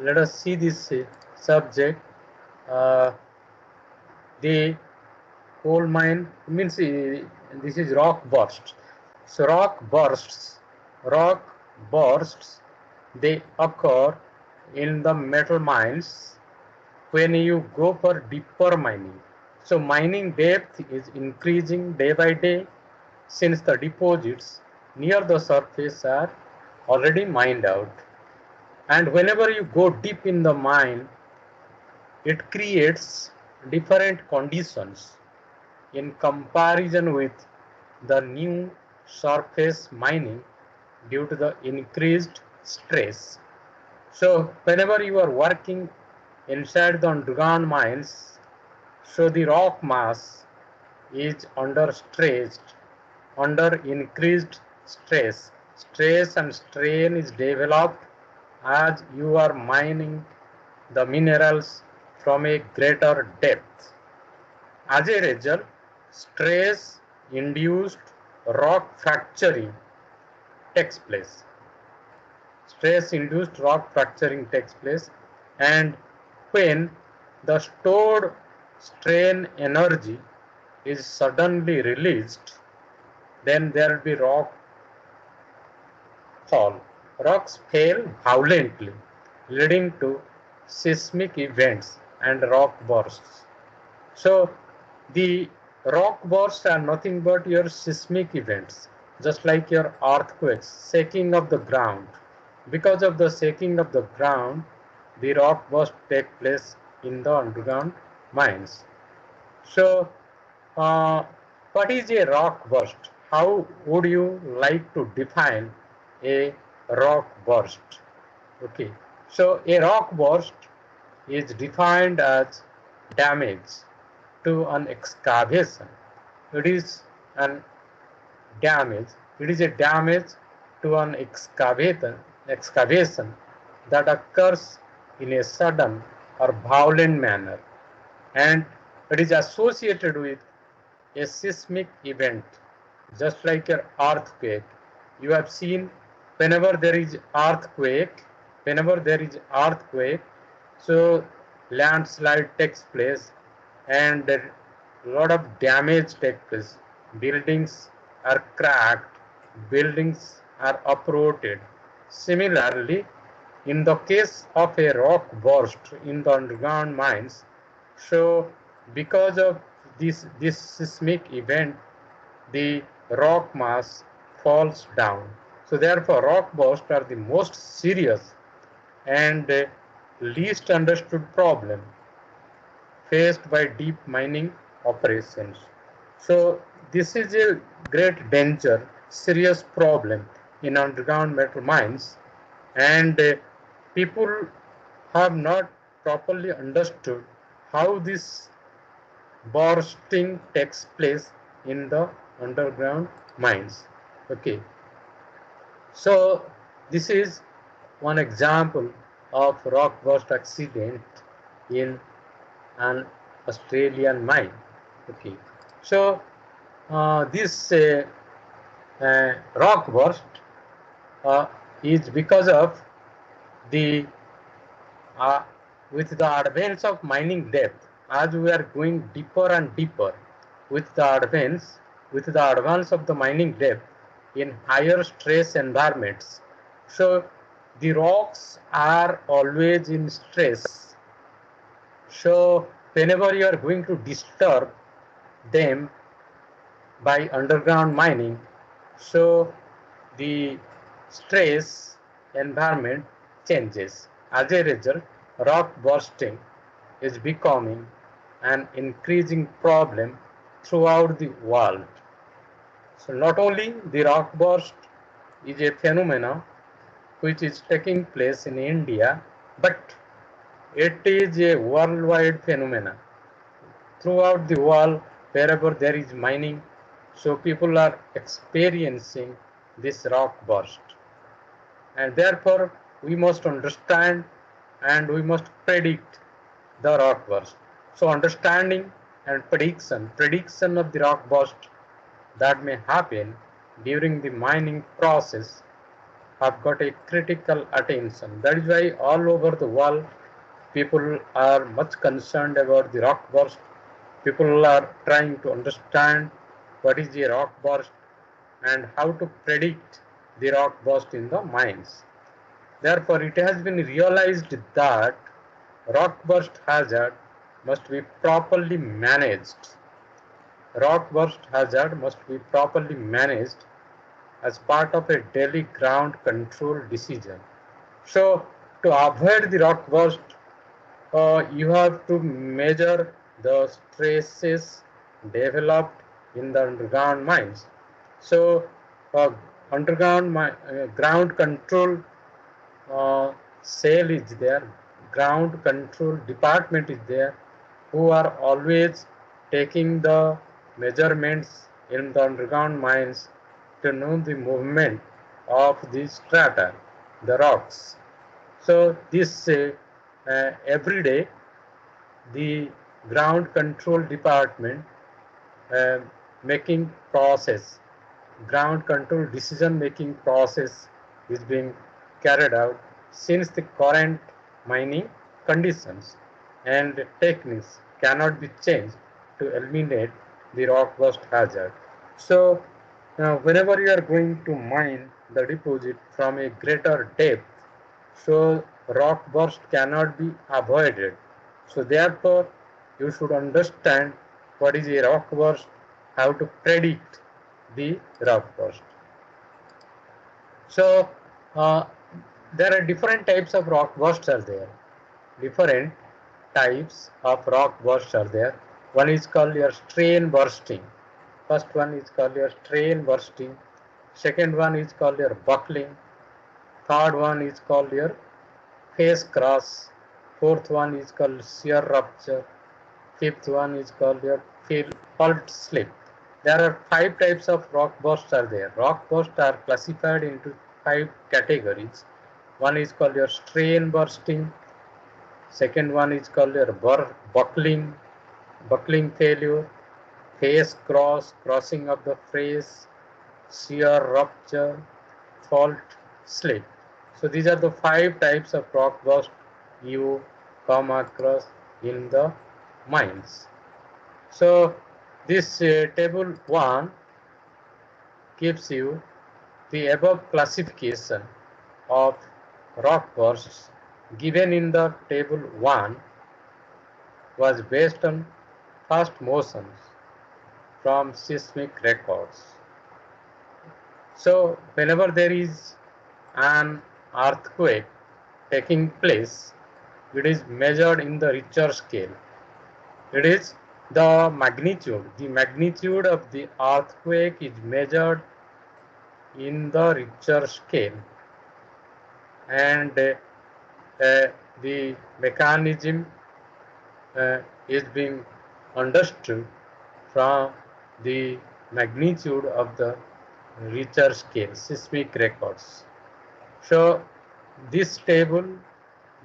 Let us see this subject. Uh, the coal mine means this is rock burst. So rock bursts, they occur in the metal mines when you go for deeper mining. So mining depth is increasing day by day since the deposits near the surface are already mined out. And whenever you go deep in the mine, it creates different conditions in comparison with the new surface mining due to the increased stress. So whenever you are working inside the underground mines, so the rock mass is under stress, under increased stress. Stress and strain is developed as you are mining the minerals from a greater depth. As a result, stress induced rock fracturing takes place. Stress induced rock fracturing takes place, and when the stored strain energy is suddenly released, then there will be rock fall. Rocks fail violently, leading to seismic events and rock bursts. So the rock bursts are nothing but your seismic events, just like your earthquakes, shaking of the ground. Because of the shaking of the ground, the rock bursts take place in the underground mines. So, uh, what is a rock burst? How would you like to define a rock burst? Okay, so a rock burst is defined as damage to an excavation. It is an damage. It is a damage to an excavation that occurs in a sudden or violent manner, and it is associated with a seismic event, just like an earthquake. You have seen whenever there is earthquake, whenever there is earthquake, so landslide takes place and a lot of damage takes place. Buildings are cracked, buildings are uprooted. Similarly, in the case of a rock burst in the underground mines, so because of this seismic event, the rock mass falls down. So therefore, rock bursts are the most serious and least understood problem faced by deep mining operations. So this is a great danger, serious problem in underground metal mines, and people have not properly understood how this bursting takes place in the underground mines. Okay, so this is one example of rock burst accident in an Australian mine. Okay, so this rock burst uh, is because of the uh, with the advance of mining depth, as we are going deeper and deeper with the advance of the mining depth in higher stress environments. So the rocks are always in stress. So whenever you are going to disturb them by underground mining, so the stress environment changes. As a result, rock bursting is becoming an increasing problem throughout the world. So not only the rock burst is a phenomenon which is taking place in India, but it is a worldwide phenomenon. Throughout the world, wherever there is mining, so people are experiencing this rock burst. And therefore, we must understand and we must predict the rock burst. So understanding and prediction of the rock burst that may happen during the mining process have got a critical attention. That is why all over the world people are much concerned about the rock burst. People are trying to understand what is the rock burst and how to predict the rock burst in the mines. Therefore, it has been realized that rock burst hazard must be properly managed. Rock burst hazard must be properly managed as part of a daily ground control decision. So, to avoid the rock burst, you have to measure the stresses developed in the underground mines. So, uh, ground control cell is there, ground control department is there, who are always taking the measurements in the underground mines to know the movement of the strata, the rocks. So this every day the ground control department uh, making process, ground control decision making process is being carried out since the current mining conditions and techniques cannot be changed to eliminate the rock burst hazard. So whenever you are going to mine the deposit from a greater depth, so rock burst cannot be avoided. So therefore, you should understand what is a rock burst, how to predict the rock burst. So there are different types of rock bursts are there. Different types of rock bursts are there. One is called your strain bursting. First one is called your strain bursting. Second one is called your buckling. Third one is called your face cross. Fourth one is called shear rupture. Fifth one is called your fault slip. There are five types of rock bursts are there. Rock bursts are classified into five categories. One is called your strain bursting. Second one is called your buckling failure, face cross, crossing of the face, shear rupture, fault slip. So these are the five types of rock burst you come across in the mines. So this table 1 gives you the above classification of rock bursts given in the table 1 was based on past motions from seismic records. So whenever there is an earthquake taking place, it is measured in the Richter scale. It is the magnitude of the earthquake is measured in the Richter scale, and the mechanism is being understood from the magnitude of the Richter scale, seismic records. So this table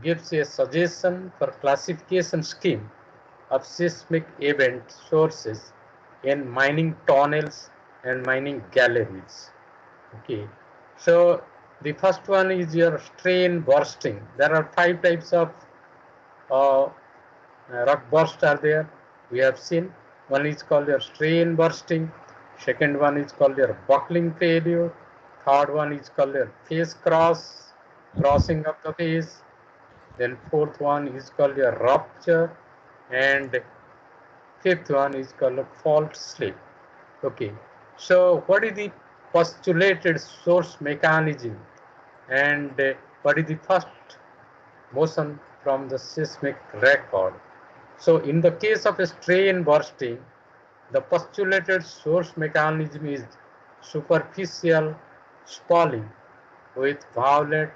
gives a suggestion for classification scheme of seismic event sources in mining tunnels and mining galleries. Okay, so the first one is your strain bursting. There are five types of rock burst are there. We have seen one is called your strain bursting. Second one is called your buckling failure. Third one is called your face cross, crossing of the face. Then fourth one is called your rupture, and fifth one is called a fault slip. Okay, so what is the postulated source mechanism, and what is the first motion from the seismic record? So in the case of a strain bursting, the postulated source mechanism is superficial spalling with violent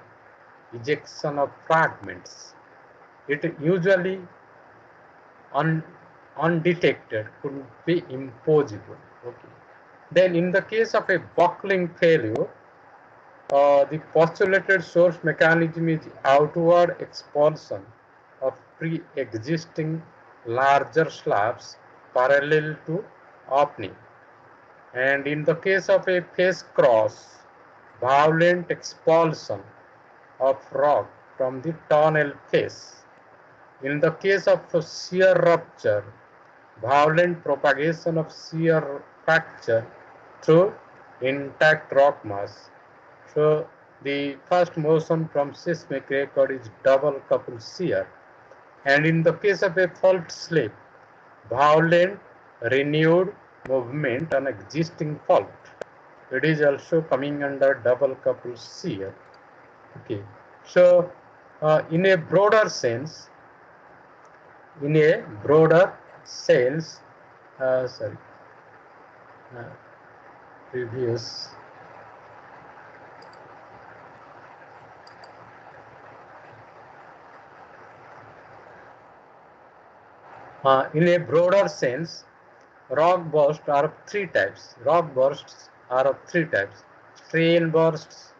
ejection of fragments. It usually undetected could be impossible. Okay. Then in the case of a buckling failure, the postulated source mechanism is outward expulsion of pre-existing larger slabs parallel to opening. And in the case of a face cross, violent expulsion of rock from the tunnel face. In the case of shear rupture, violent propagation of shear fracture through intact rock mass. So the first motion from seismic record is double coupled shear. And in the case of a fault slip, violent renewed movement on existing fault. It is also coming under double coupled shear. Okay. So in a broader sense, sorry, uh, previous. In a broader sense, rock bursts are of three types. Rock bursts are of three types: strain bursts,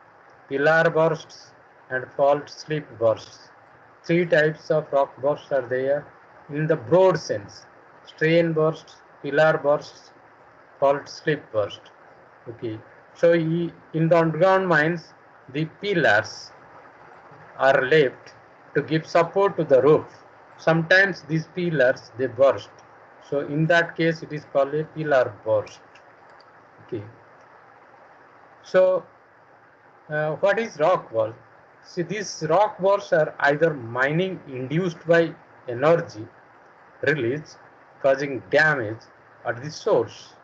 pillar bursts, and fault slip bursts. Three types of rock bursts are there in the broad sense: strain bursts, pillar bursts, fault slip burst. Okay. So in the underground mines, the pillars are left to give support to the roof. Sometimes these pillars they burst. So in that case, it is called a pillar burst. Okay. So what is rock burst? See, these rock bursts are either mining induced by energy release causing damage at the source.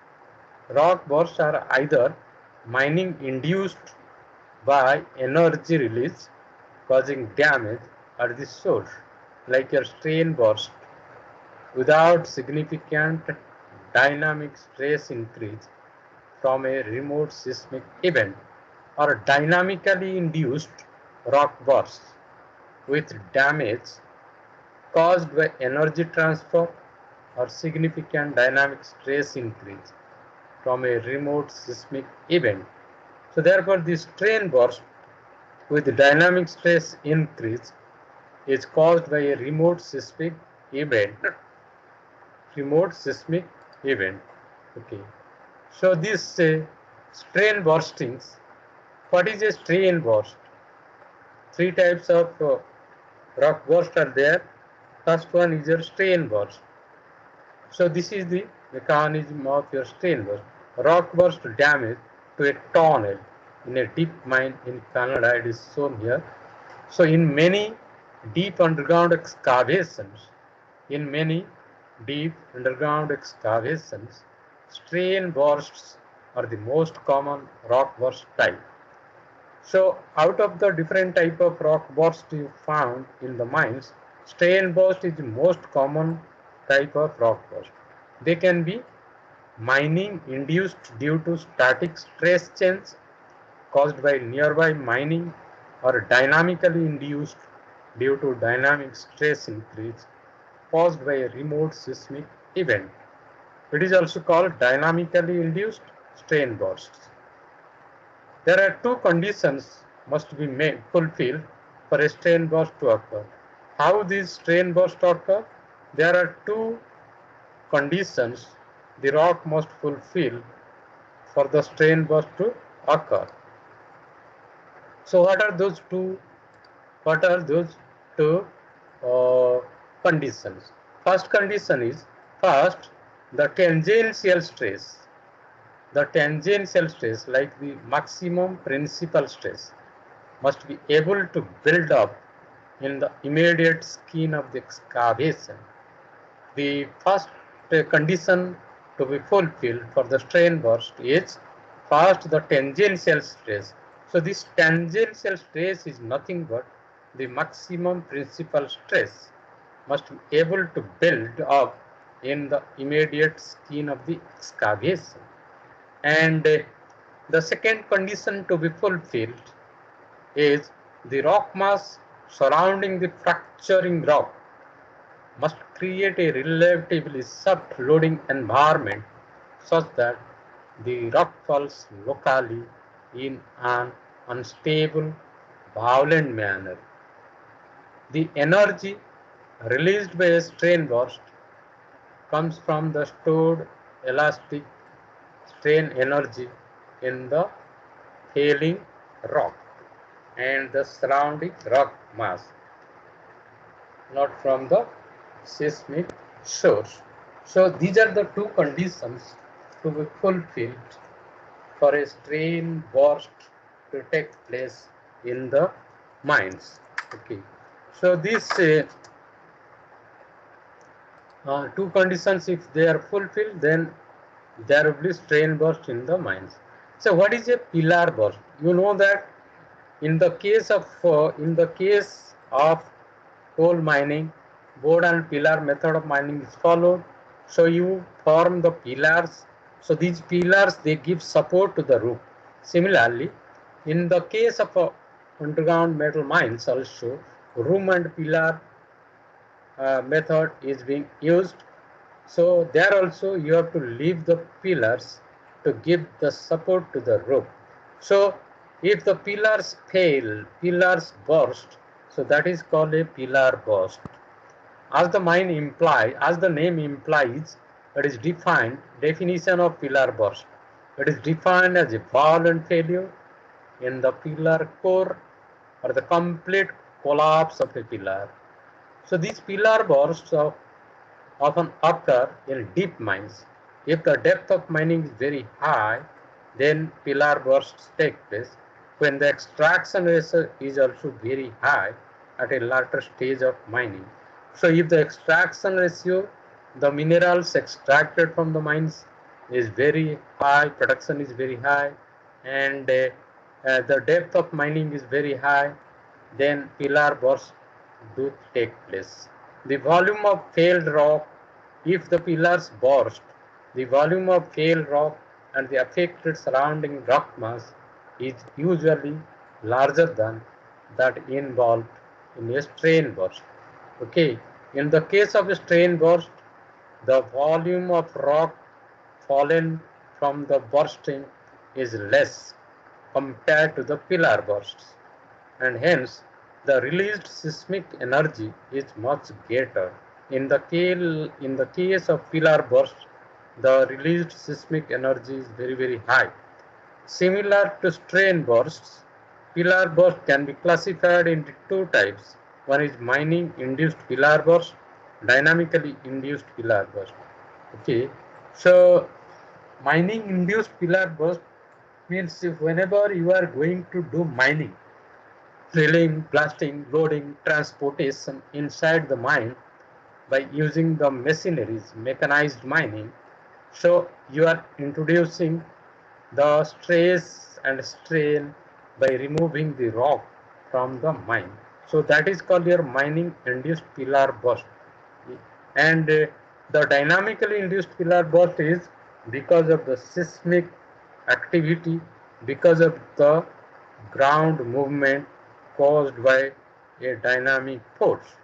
Rock bursts are either mining induced by energy release causing damage at the source, like your strain burst, without significant dynamic stress increase from a remote seismic event, or dynamically induced rock bursts with damage caused by energy transfer or significant dynamic stress increase from a remote seismic event. So therefore, this strain burst with dynamic stress increase is caused by a remote seismic event. Remote seismic event. Okay. So this strain burstings. What is a strain burst? Three types of rock burst are there. First one is your strain burst. So this is the mechanism of your strain burst. Rock burst damage to a tunnel in a deep mine in Canada. It is shown here. So in many deep underground excavations, strain bursts are the most common rock burst type. So out of the different type of rock burst you found in the mines, strain burst is the most common type of rock burst. They can be mining induced due to static stress change caused by nearby mining, or dynamically induced due to dynamic stress increase caused by a remote seismic event. It is also called dynamically induced strain bursts. There are two conditions must be fulfilled for a strain burst to occur. How these strain bursts occur? There are two conditions the rock must fulfill for the strain burst to occur. So what are those two? What are those two conditions? First condition is, first, the tangential stress. The tangential stress, like the maximum principal stress, must be able to build up in the immediate skin of the excavation. The first condition to be fulfilled for the strain burst is, first, the tangential stress. So this tangential stress is nothing but the maximum principal stress must be able to build up in the immediate skin of the excavation. And the second condition to be fulfilled is, the rock mass surrounding the fracturing rock must create a relatively soft loading environment such that the rock falls locally in an unstable, violent manner. The energy released by a strain burst comes from the stored elastic strain energy in the failing rock and the surrounding rock mass, not from the seismic source. So these are the two conditions to be fulfilled for a strain burst to take place in the mines. Okay, so these two conditions, if they are fulfilled, then there will be strain burst in the mines. So what is a pillar burst? You know that in the case of coal mining, board and pillar method of mining is followed. So you form the pillars. So these pillars, they give support to the roof. Similarly, in the case of underground metal mines also, room and pillar method is being used. So there also you have to leave the pillars to give the support to the roof. So if the pillars fail, pillars burst, so that is called a pillar burst. As the name implies, it is defined, definition of pillar burst. It is defined as a violent failure in the pillar core or the complete collapse of a pillar. So these pillar bursts often occur in deep mines. If the depth of mining is very high, then pillar bursts take place. When the extraction ratio is also very high at a later stage of mining. So if the extraction ratio, the minerals extracted from the mines is very high, production is very high, and the depth of mining is very high, then pillar bursts do take place. The volume of failed rock, if the pillars burst, the volume of failed rock and the affected surrounding rock mass is usually larger than that involved in a strain burst. Okay, in the case of a strain burst, the volume of rock fallen from the bursting is less compared to the pillar bursts, and hence the released seismic energy is much greater. In the case of pillar burst, the released seismic energy is very high. Similar to strain bursts, pillar burst can be classified into two types. One is mining induced pillar burst, dynamically induced pillar burst. Okay, so mining induced pillar burst means if whenever you are going to do mining, drilling, blasting, loading, transportation inside the mine by using the machineries, mechanized mining. So you are introducing the stress and strain by removing the rock from the mine. So that is called your mining induced pillar burst. And the dynamically induced pillar burst is because of the seismic activity, because of the ground movement caused by a dynamic force.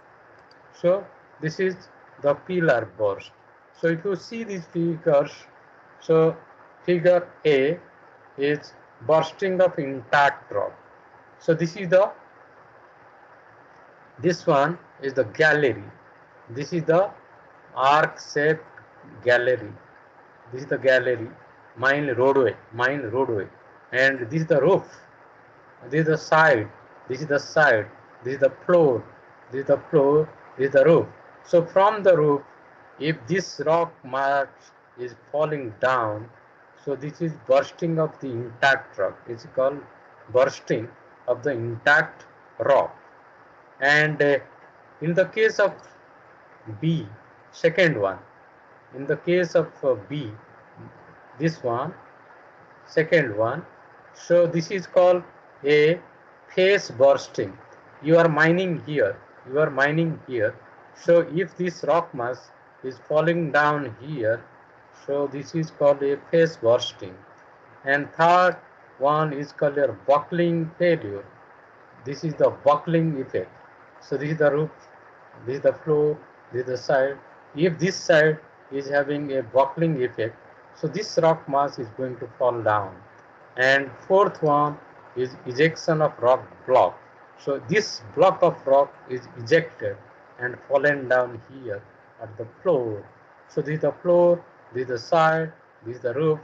So this is the pillar burst. So if you see these figures, so figure A is bursting of intact rock. So this one is the gallery. This is the arc-shaped gallery. This is the gallery, mine roadway, and this is the roof. This is the side, this is the side, this is the floor, this is the floor, this is the roof. So from the roof, if this rock mass is falling down, so this is bursting of the intact rock. It's called bursting of the intact rock. And in the case of B, second one, in the case of B, this one, second one, so this is called a face bursting. You are mining here, you are mining here. So if this rock mass is falling down here, so this is called a face bursting. And third one is called a buckling failure. This is the buckling effect. So this is the roof, this is the floor, this is the side. If this side is having a buckling effect, so this rock mass is going to fall down. And fourth one is ejection of rock block. So this block of rock is ejected and fallen down here at the floor. So this is the floor, this is the side, this is the roof,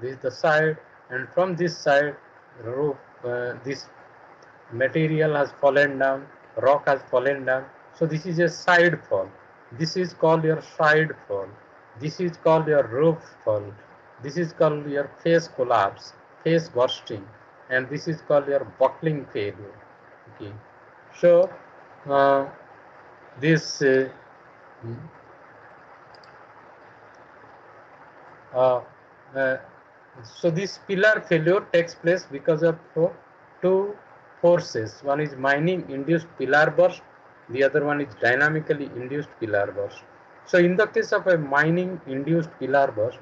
this is the side, and from this side, the roof, this material has fallen down, rock has fallen down. So this is a side fall. This is called your side fall. This is called your roof fall. This is called your face collapse, face bursting, and this is called your buckling failure. Okay. So uh, this uh, uh, so this pillar failure takes place because of two forces. One is mining induced pillar burst, the other one is dynamically induced pillar burst. So in the case of a mining induced pillar burst,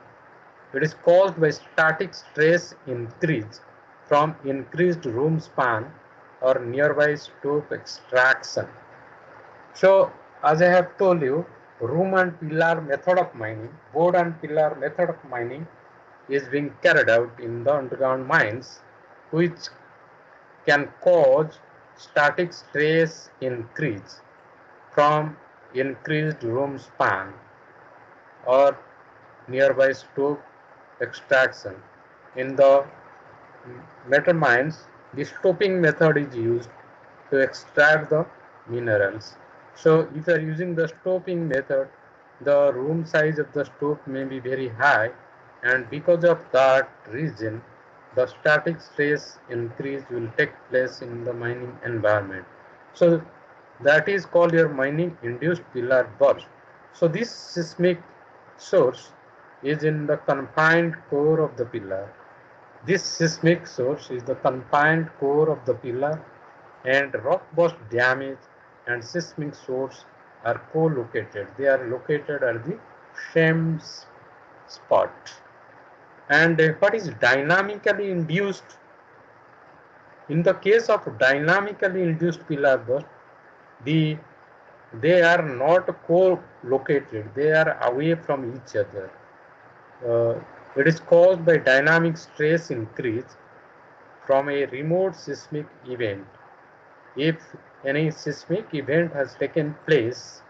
it is caused by static stress increase from increased room span or nearby stope extraction. So as I have told you, room and pillar method of mining, board and pillar method of mining is being carried out in the underground mines, which can cause static stress increase from increased room span or nearby stope extraction. In the metal mines, the stoping method is used to extract the minerals. So if you are using the stoping method, the room size of the stope may be very high, and because of that reason, the static stress increase will take place in the mining environment. So that is called your mining induced pillar burst. So this seismic source is in the confined core of the pillar. This seismic source is the confined core of the pillar, and rock burst damage and seismic source are co-located. They are located at the same spot. And what is dynamically induced? In the case of dynamically induced pillar burst, they are not co-located. They are away from each other. It is caused by dynamic stress increase from a remote seismic event. If any seismic event has taken place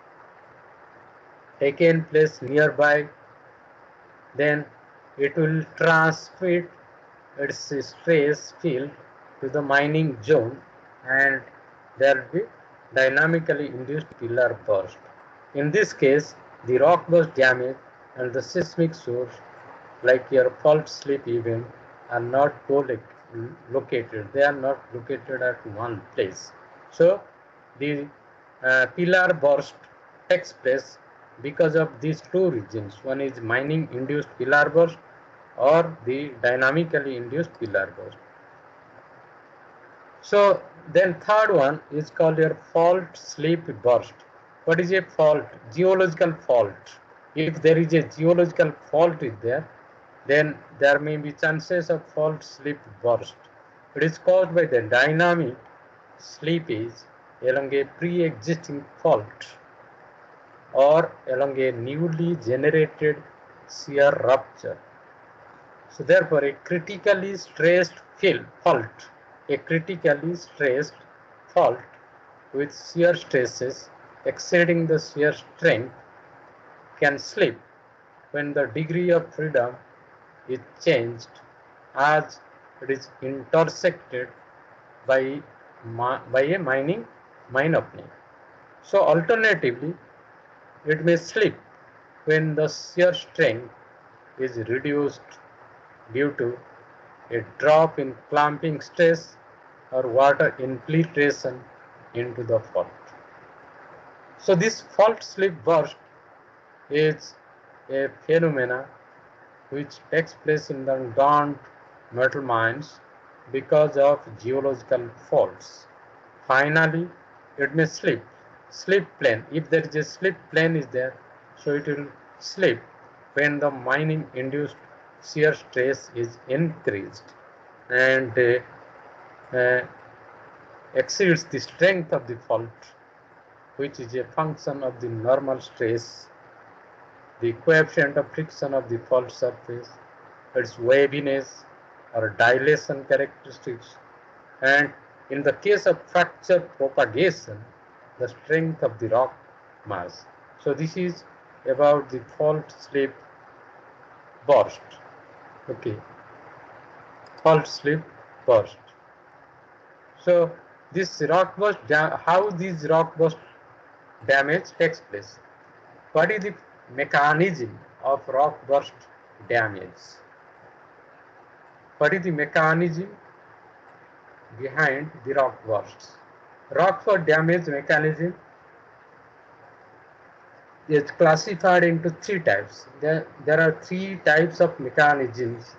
nearby, then it will transmit its stress field to the mining zone, and there will be dynamically induced pillar burst. In this case, the rock burst damage and the seismic source, like your fault slip event, are not located. They are not located at one place. So the pillar burst takes place because of these two reasons. One is mining induced pillar burst or the dynamically induced pillar burst. So then third one is called your fault slip burst. What is a fault? Geological fault. If there is a geological fault is there, then there may be chances of fault slip burst. It is caused by the dynamic slippage along a pre-existing fault or along a newly generated shear rupture. So therefore, a critically stressed fault with shear stresses exceeding the shear strength can slip when the degree of freedom is changed as it is intersected by, by a mine opening. So alternatively, it may slip when the shear strength is reduced due to a drop in clamping stress or water infiltration into the fault. So this fault slip burst is a phenomena which takes place in the underground metal mines because of geological faults. Finally, it may slip plane. If there is a slip plane is there, so it will slip when the mining induced shear stress is increased and uh, exceeds the strength of the fault, which is a function of the normal stress, the coefficient of friction of the fault surface, its waviness or dilation characteristics, and in the case of fracture propagation, the strength of the rock mass. So this is about the fault slip burst. Okay, fault slip burst. So this rock burst, how this rock burst damage takes place? What is the mechanism of rock burst damage? What is the mechanism behind the rock bursts? Rock burst damage mechanism is classified into three types. There are three types of mechanisms.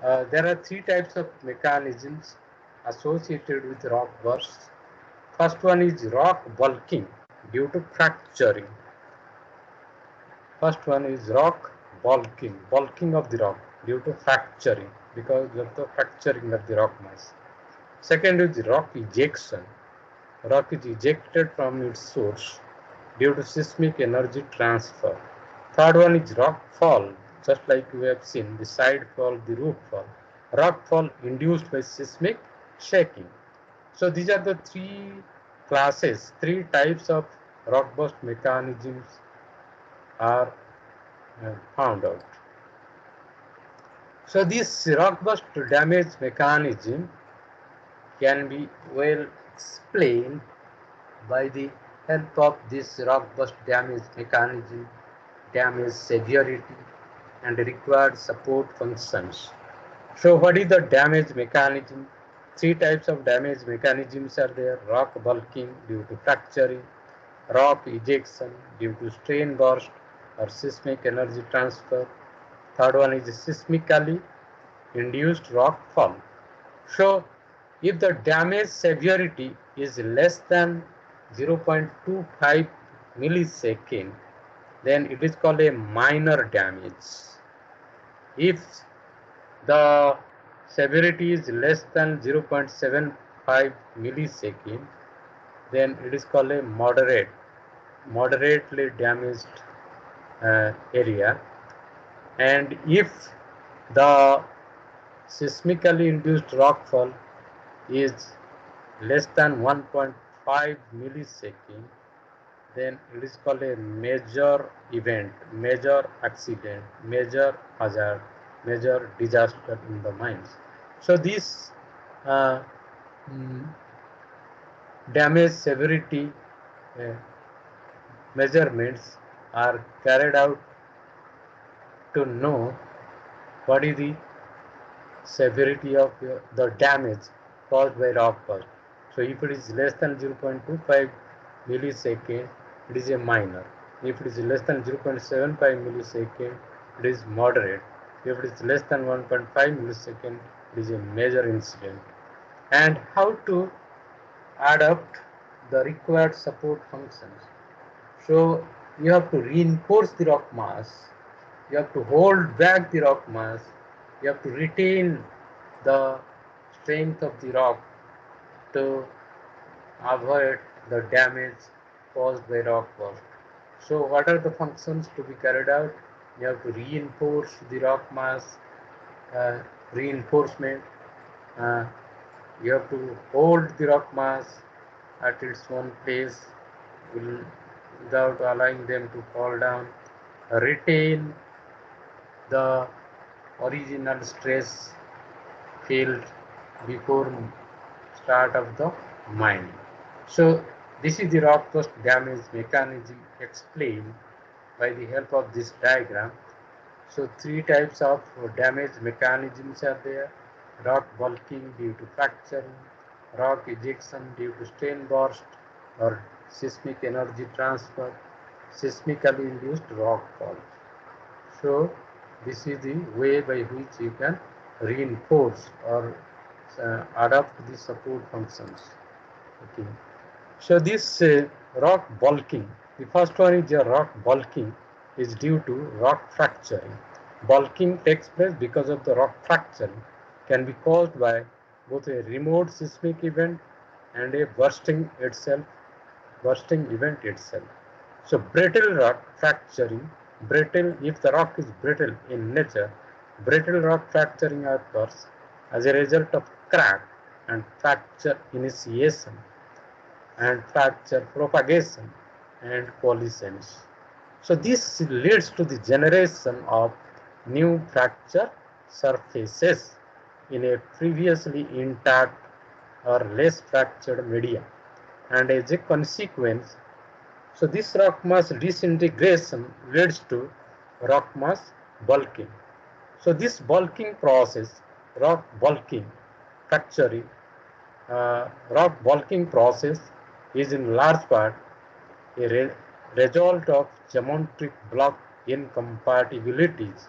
There are three types of mechanisms associated with rock bursts. First one is rock bulking due to fracturing. First one is rock bulking of the rock due to fracturing, because of the fracturing of the rock mass. Second is rock ejection. Rock is ejected from its source due to seismic energy transfer. Third one is rock fall, just like we have seen the side fall, the roof fall. Rock fall induced by seismic shaking. So these are the three classes, three types of rock burst mechanisms are found out. So this rock burst damage mechanism can be well explained by the help of this rock burst damage mechanism, damage severity, and required support functions. So what is the damage mechanism? Three types of damage mechanisms are there: rock bulking due to fracturing, rock ejection due to strain burst or seismic energy transfer. Third one is seismically induced rock fall. So if the damage severity is less than 0.25 millisecond, then it is called a minor damage. If the severity is less than 0.75 millisecond, then it is called a moderately damaged area. And if the seismically induced rockfall is less than 1.5 millisecond, then it is called a major event, major accident, major hazard, major disaster in the mines. So these uh, damage severity measurements are carried out to know what is the severity of the damage caused by rock burst. So if it is less than 0.25 millisecond, it is a minor. If it is less than 0.75 millisecond, it is moderate. If it is less than 1.5 millisecond, it is a major incident. And how to adapt the required support functions. So you have to reinforce the rock mass, you have to hold back the rock mass, you have to retain the strength of the rock to avoid the damage caused by rock burst. So what are the functions to be carried out? You have to reinforce the rock mass, reinforcement. Uh, you have to hold the rock mass at its own place without allowing them to fall down. Retain the original stress field before start of the mining. So this is the rock burst damage mechanism explained by the help of this diagram. So three types of damage mechanisms are there: rock bulking due to fracturing, rock ejection due to strain burst or seismic energy transfer, seismically induced rock fall. So this is the way by which you can reinforce or adapt the support functions. Okay. So this rock bulking, the first one is rock bulking is due to rock fracturing. Bulking takes place because of the rock fracturing, can be caused by both a remote seismic event and a bursting event itself. So brittle rock fracturing, brittle, if the rock is brittle in nature, brittle rock fracturing occurs as a result of crack and fracture initiation and fracture propagation and collisions. So this leads to the generation of new fracture surfaces. in a previously intact or less fractured media, and as a consequence, so this rock mass disintegration leads to rock mass bulking. So this bulking process, rock bulking, fracturing, rock bulking process is in large part a result of geometric block incompatibilities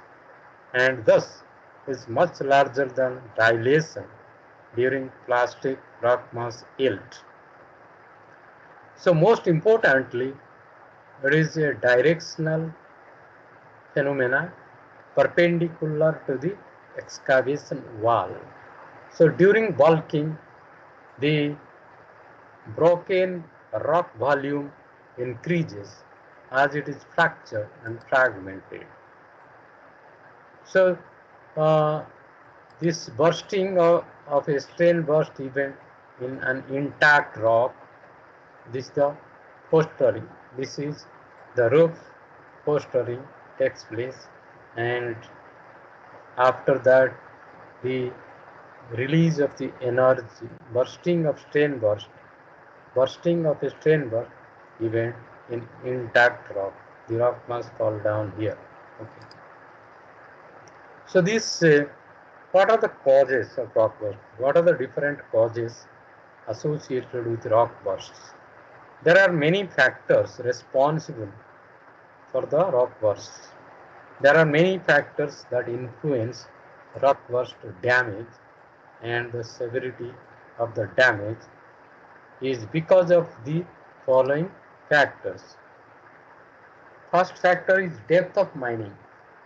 and thus is much larger than dilation during plastic rock mass yield. So most importantly, it is a directional phenomena perpendicular to the excavation wall. So during bulking, the broken rock volume increases as it is fractured and fragmented. So uh, this bursting of a strain burst event in an intact rock, this is the posturing. This is the roof posturing takes place, and after that the release of the energy, bursting of a strain burst event in intact rock. The rock must fall down here. Okay. So this, what are the causes of rock burst? What are the different causes associated with rock bursts? There are many factors responsible for the rock bursts. There are many factors that influence rock burst damage, and the severity of the damage is because of the following factors. First factor is depth of mining.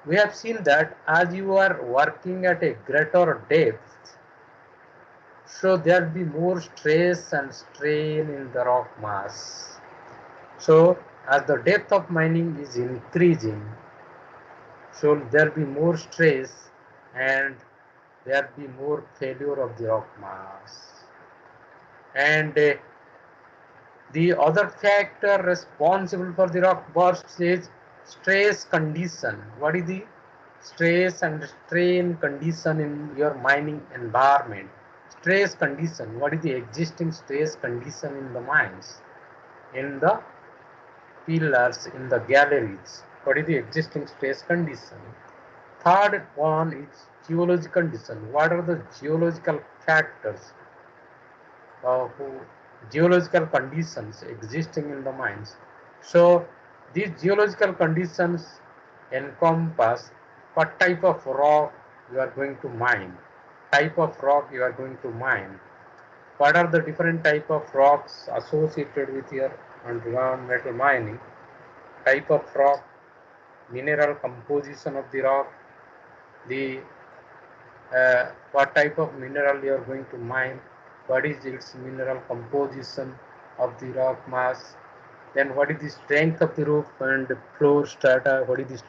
We have seen that as you are working at a greater depth, so there will be more stress and strain in the rock mass. So as the depth of mining is increasing, so there will be more stress and there will be more failure of the rock mass. And the other factor responsible for the rock bursts is stress condition. What is the stress and strain condition in your mining environment? Stress condition. What is the existing stress condition in the mines, in the pillars, in the galleries? What is the existing stress condition? Third one is geological condition. What are the geological factors who geological conditions existing in the mines? So these geological conditions encompass what type of rock you are going to mine, type of rock you are going to mine, what are the different type of rocks associated with your underground metal mining, type of rock, mineral composition of the rock, the what type of mineral you are going to mine, what is its mineral composition of the rock mass, then what is the strength of the roof and floor strata, what is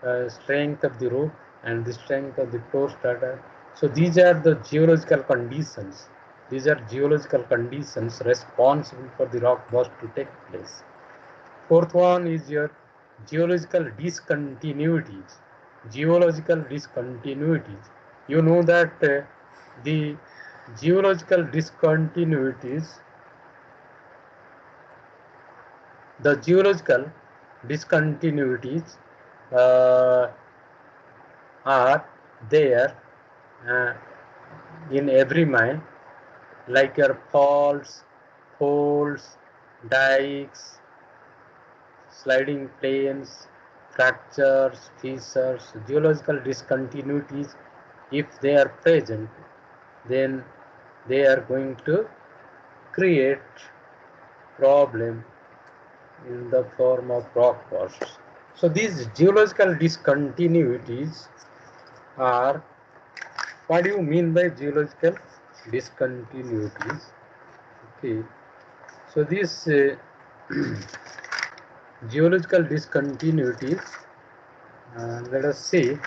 the strength of the roof and the strength of the floor strata. So these are the geological conditions. These are geological conditions responsible for the rock burst to take place. Fourth one is your geological discontinuities. Geological discontinuities. You know that the geological discontinuities, the geological discontinuities uh, are there uh, in every mine, like your faults, folds, dikes, sliding plains, fractures, fissures, geological discontinuities. If they are present, then they are going to create problem in the form of rock bursts. So these geological discontinuities are, what do you mean by geological discontinuities? Okay, so these geological discontinuities, let us see.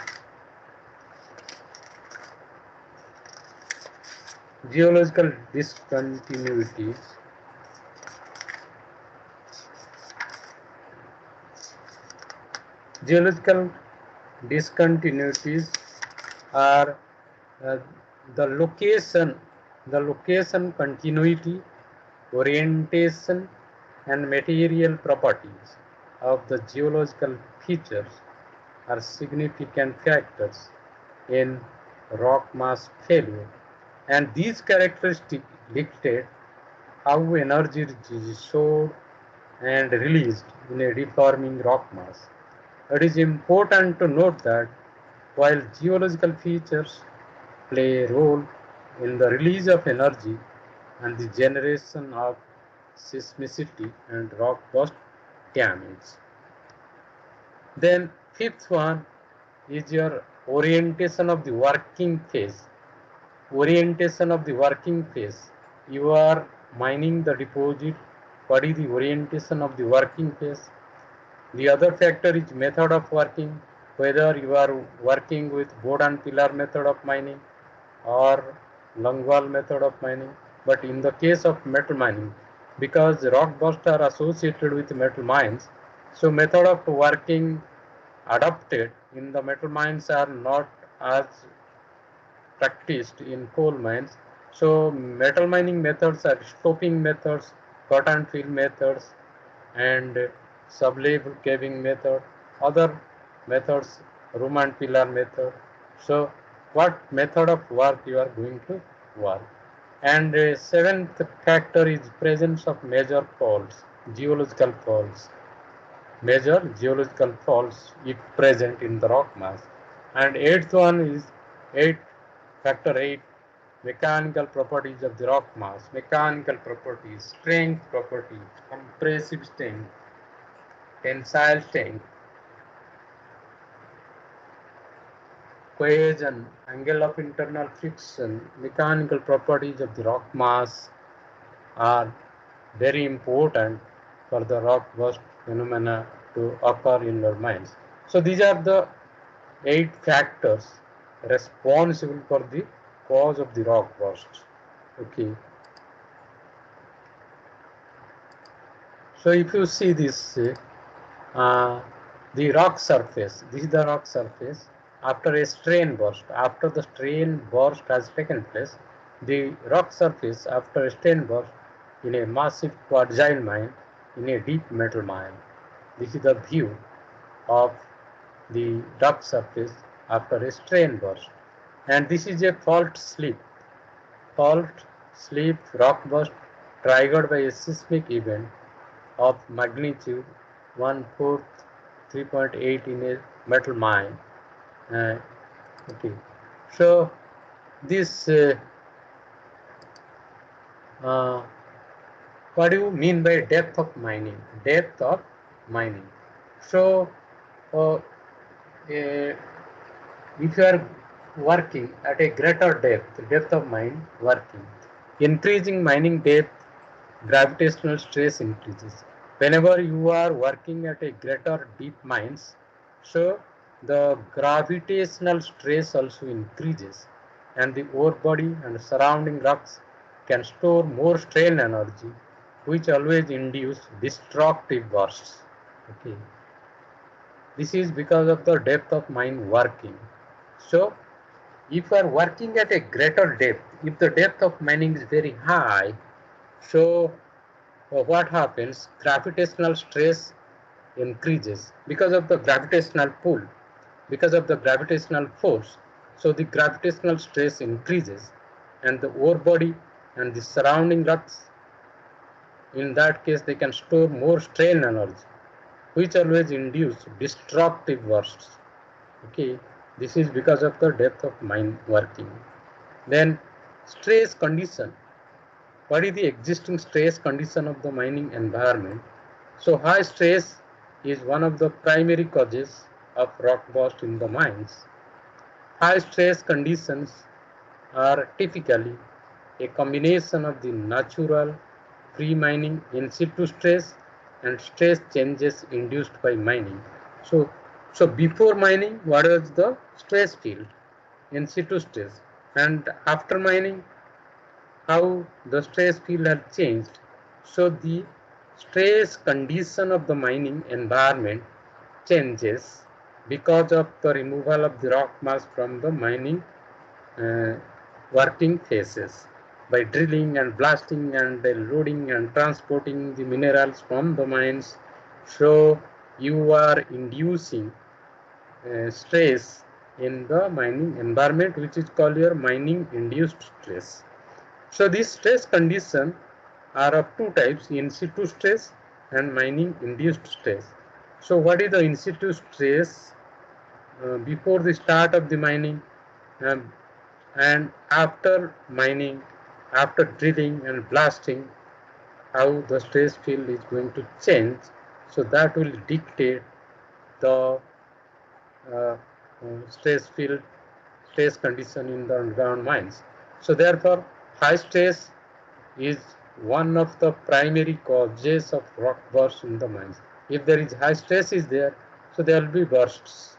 Geological discontinuities. Geological discontinuities are the location, continuity, orientation, and material properties of the geological features are significant factors in rock mass failure, and these characteristics dictate how energy is stored and released in a deforming rock mass. It is important to note that while geological features play a role in the release of energy and the generation of seismicity and rock burst damage. Then fifth one is your orientation of the working phase. Orientation of the working phase. You are mining the deposit. What is the orientation of the working phase? The other factor is method of working, whether you are working with board and pillar method of mining or longwall method of mining. But in the case of metal mining, because rock bursts are associated with metal mines, so method of working adopted in the metal mines are not as practiced in coal mines. So metal mining methods are stoping methods, cut and fill methods, and sub-level caving method, other methods, room and pillar method. So what method of work you are going to work. And seventh factor is presence of major faults, geological faults. Major geological faults if present in the rock mass. And eighth one is factor 8, mechanical properties of the rock mass, mechanical properties, strength properties, compressive strength, tensile strength, cohesion, angle of internal friction, mechanical properties of the rock mass are very important for the rock burst phenomena to occur in our mines. So these are the 8 factors responsible for the cause of the rock burst. Okay. So if you see this, the rock surface, this is the rock surface after a strain burst. After the strain burst has taken place, the rock surface after a strain burst in a massive quartzite mine, in a deep metal mine. This is the view of the rock surface after a strain burst. And this is a fault slip rock burst triggered by a seismic event of magnitude 1/4, 3.8 in a metal mine. Okay, so this what do you mean by depth of mining? Depth of mining. So if you are working at a greater depth of mine working, increasing mining depth, gravitational stress increases. Whenever you are working at a greater deep mines, so the gravitational stress also increases, and the ore body and surrounding rocks can store more strain energy, which always induce destructive bursts. Okay. This is because of the depth of mine working. So if you are working at a greater depth, if the depth of mining is very high, so what happens? Gravitational stress increases because of the gravitational pull, because of the gravitational force. So the gravitational stress increases, and the ore body and the surrounding rocks, in that case, they can store more strain energy, which always induce destructive bursts. Okay, this is because of the depth of mine working. Then stress condition. What is the existing stress condition of the mining environment? So high stress is one of the primary causes of rock burst in the mines. High stress conditions are typically a combination of the natural pre-mining in situ stress and stress changes induced by mining. So before mining, what was the stress field? In situ stress. And after mining, how the stress field has changed. So the stress condition of the mining environment changes because of the removal of the rock mass from the mining working phases by drilling and blasting and loading and transporting the minerals from the mines. So you are inducing stress in the mining environment, which is called your mining induced stress. So these stress conditions are of two types: in situ stress and mining induced stress. So what is the in situ stress? Before the start of the mining, um, and after mining, after drilling and blasting, how the stress field is going to change. So that will dictate the uh, stress field, stress condition in the underground mines. So therefore, high stress is one of the primary causes of rock bursts in the mines. If there is high stress is there, so there will be bursts.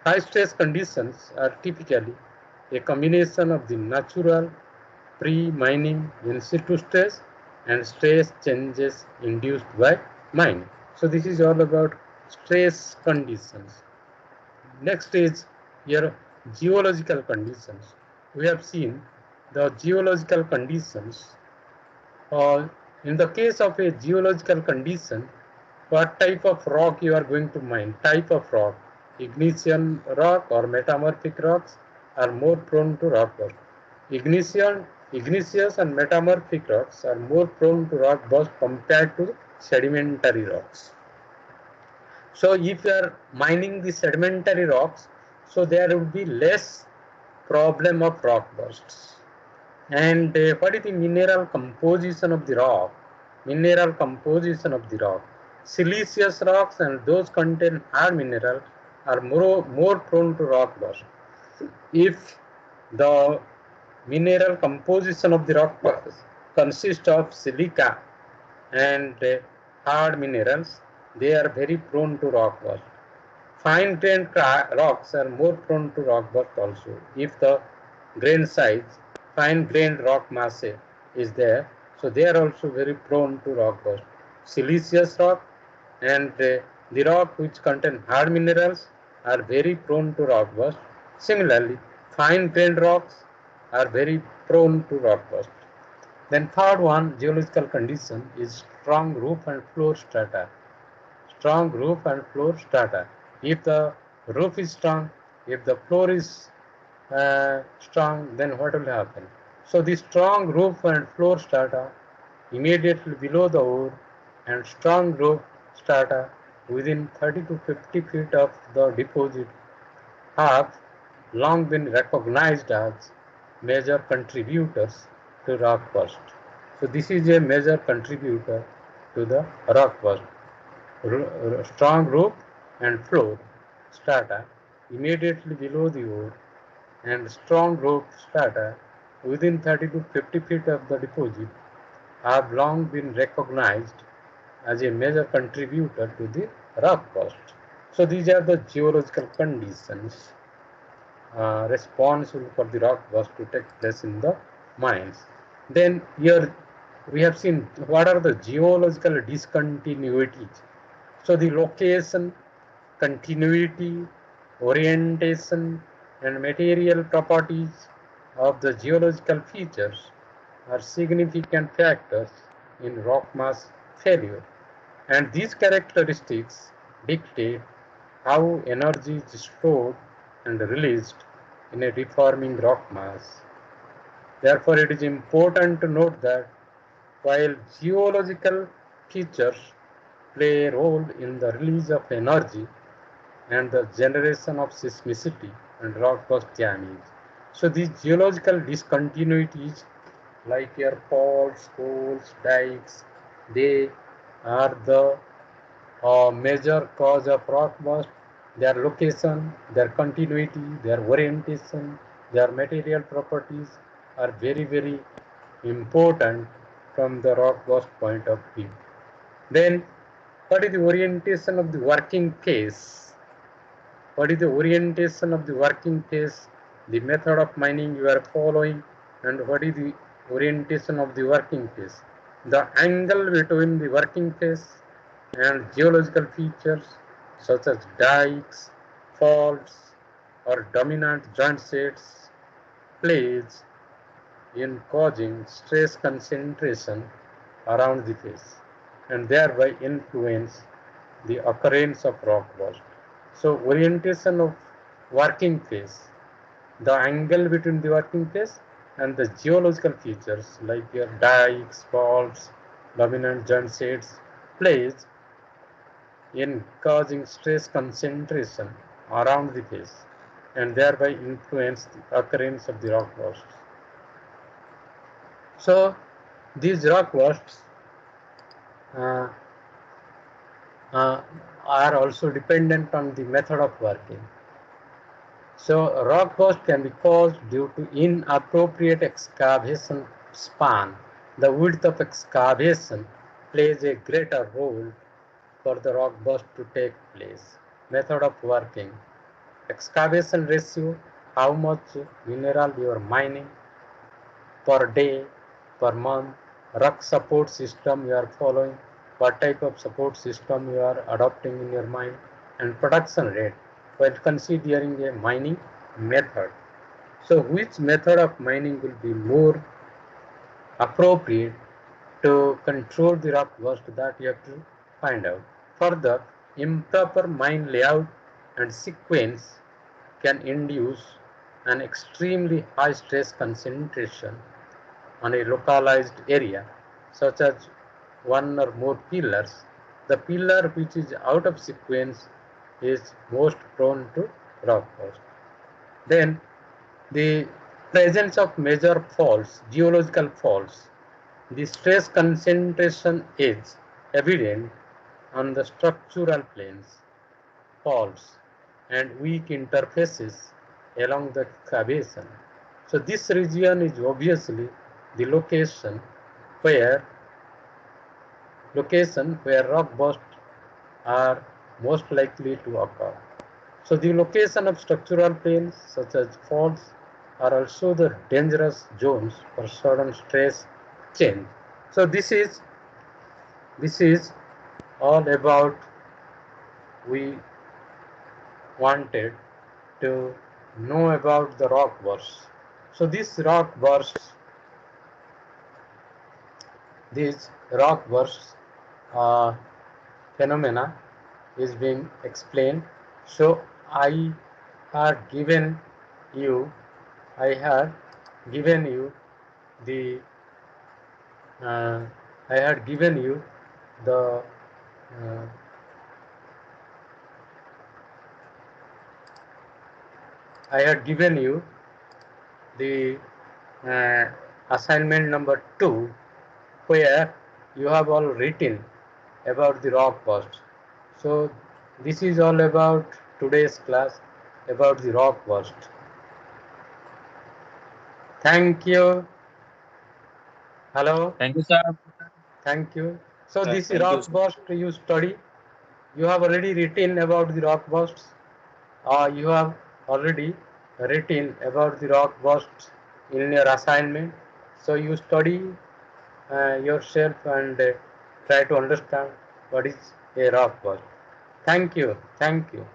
High stress conditions are typically a combination of the natural pre-mining in situ stress and stress changes induced by mining. So this is all about stress conditions. Next is your geological conditions. We have seen the geological conditions. In the case of a geological condition, what type of rock you are going to mine? Type of rock, igneous rock or metamorphic rocks are more prone to rock burst. Igneous and metamorphic rocks are more prone to rock burst compared to sedimentary rocks. So if you are mining the sedimentary rocks, so there would be less problem of rock bursts. And what is the mineral composition of the rock? Mineral composition of the rock. Siliceous rocks and those contain hard mineral are more prone to rock burst. If the mineral composition of the rock consists of silica and hard minerals, they are very prone to rock burst. Fine grained rocks are more prone to rock burst also. If the grain size, fine grained rock mass is there, so they are also very prone to rock burst. Siliceous rock and the rock which contain hard minerals are very prone to rock burst. Similarly, fine grained rocks are very prone to rock burst. Then third one, geological condition, is strong roof and floor strata. Strong roof and floor strata. If the roof is strong, if the floor is strong, then what will happen? So the strong roof and floor strata immediately below the ore and strong roof strata within 30 to 50 feet of the deposit have long been recognized as major contributors to rock burst. So this is a major contributor to the rock burst. Strong roof and floor strata immediately below the ore and strong roof strata within 30 to 50 feet of the deposit have long been recognized as a major contributor to the rock burst. So these are the geological conditions responsible for the rock burst to take place in the mines. Then here we have seen what are the geological discontinuities. So the location, continuity, orientation, and material properties of the geological features are significant factors in rock mass failure. And these characteristics dictate how energy is stored and released in a deforming rock mass. Therefore, it is important to note that while geological features play a role in the release of energy and the generation of seismicity and rock burst damage. So these geological discontinuities like your faults, holes, dikes, they are the major cause of rock burst. Their location, their continuity, their orientation, their material properties are very, very important from the rock burst point of view. Then, what is the orientation of the working phase? What is the orientation of the working phase? The method of mining you are following, and what is the orientation of the working phase? The angle between the working phase and geological features such as dikes, faults, or dominant joint sets plays in causing stress concentration around the face and thereby influence the occurrence of rock burst. So orientation of working face, the angle between the working face and the geological features like your dikes, faults, dominant joint shades plays in causing stress concentration around the face and thereby influence the occurrence of the rock bursts. So these rock bursts uh, uh, are also dependent on the method of working. So rock burst can be caused due to inappropriate excavation span. The width of excavation plays a greater role for the rock burst to take place. Method of working. Excavation ratio, how much mineral you are mining per day, per month, rock support system you are following, what type of support system you are adopting in your mine, and production rate while considering a mining method. So which method of mining will be more appropriate to control the rock burst, that you have to find out. Further, improper mine layout and sequence can induce an extremely high stress concentration on a localized area, such as one or more pillars. The pillar which is out of sequence is most prone to rock burst. Then the presence of major faults, geological faults. The stress concentration is evident on the structural planes, faults, and weak interfaces along the excavation. So this region is obviously the where location where rock bursts are most likely to occur. So the location of structural planes such as faults are also the dangerous zones for sudden stress change. So this is all about we wanted to know about the rock bursts. So these rock bursts uh, phenomena is being explained. So had given you, I had given you the, uh, I had given you the, uh, I had given you the uh, assignment number 2, where you have all written about the rock burst. So this is all about today's class about the rock burst. Thank you. Hello. Thank you, sir. Thank you. So this Thank you, rock sir. burst you study, you have already written about the rock bursts. You have already written about the rock bursts in your assignment. So you study yourself and try to understand what is a rock burst. Thank you. Thank you.